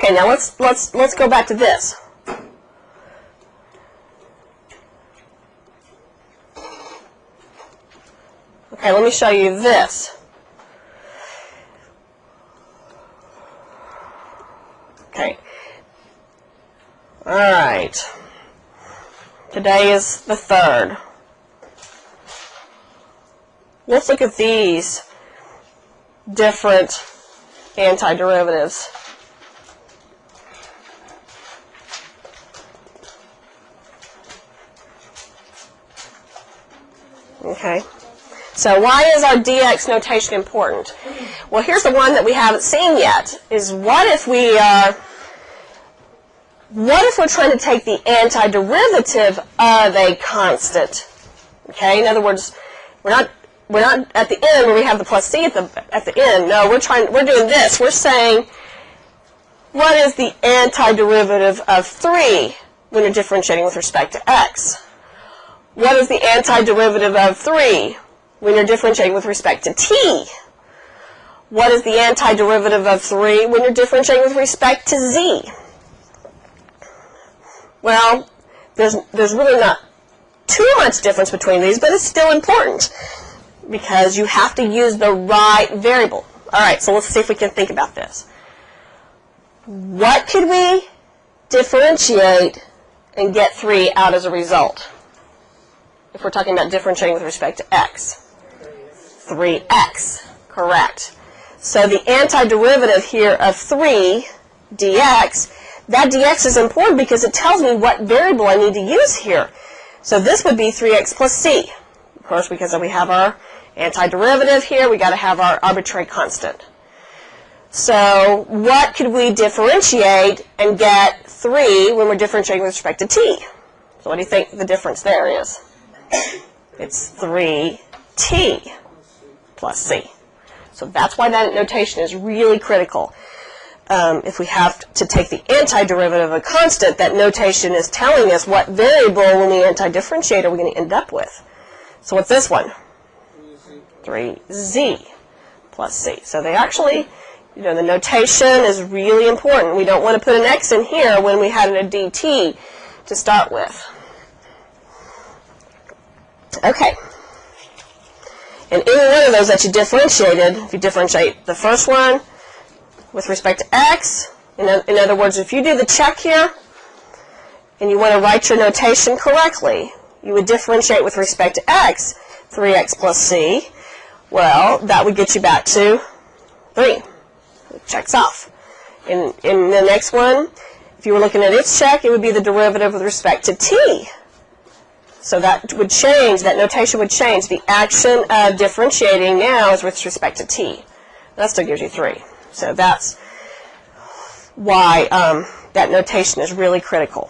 Okay, now let's go back to this. Okay, let me show you this. Okay. All right. Today is the 3rd. Let's look at these different antiderivatives. Okay. So why is our dx notation important? Well, here's the one that we haven't seen yet, is what if we're trying to take the antiderivative of a constant? Okay, in other words, we're not at the end where we have the plus c at the end. No, we're doing this. We're saying, what is the antiderivative of 3 when you're differentiating with respect to x? What is the antiderivative of 3 when you're differentiating with respect to t? What is the antiderivative of 3 when you're differentiating with respect to z? Well, there's really not too much difference between these, but it's still important because you have to use the right variable. All right, so let's see if we can think about this. What could we differentiate and get 3 out as a result? If we're talking about differentiating with respect to x. 3x, correct. So the antiderivative here of 3 dx, that dx is important because it tells me what variable I need to use here. So this would be 3x plus c. Of course, because we have our antiderivative here, we got to have our arbitrary constant. So what could we differentiate and get 3 when we're differentiating with respect to t? So what do you think the difference there is? It's 3t plus c. So that's why that notation is really critical. If we have to take the antiderivative of a constant, that notation is telling us what variable, when we antidifferentiate, are we going to end up with. So what's this one? 3z plus c. So they actually, the notation is really important. We don't want to put an x in here when we had a dt to start with. Okay. And any one of those that you differentiated, if you differentiate the first one with respect to x, in other words, if you do the check here and you want to write your notation correctly, you would differentiate with respect to x, 3x plus c. Well, that would get you back to 3. It checks off. In the next one, if you were looking at its check, it would be the derivative with respect to t. So that would change, that notation would change. The action of differentiating now is with respect to t. That still gives you 3. So that's why that notation is really critical.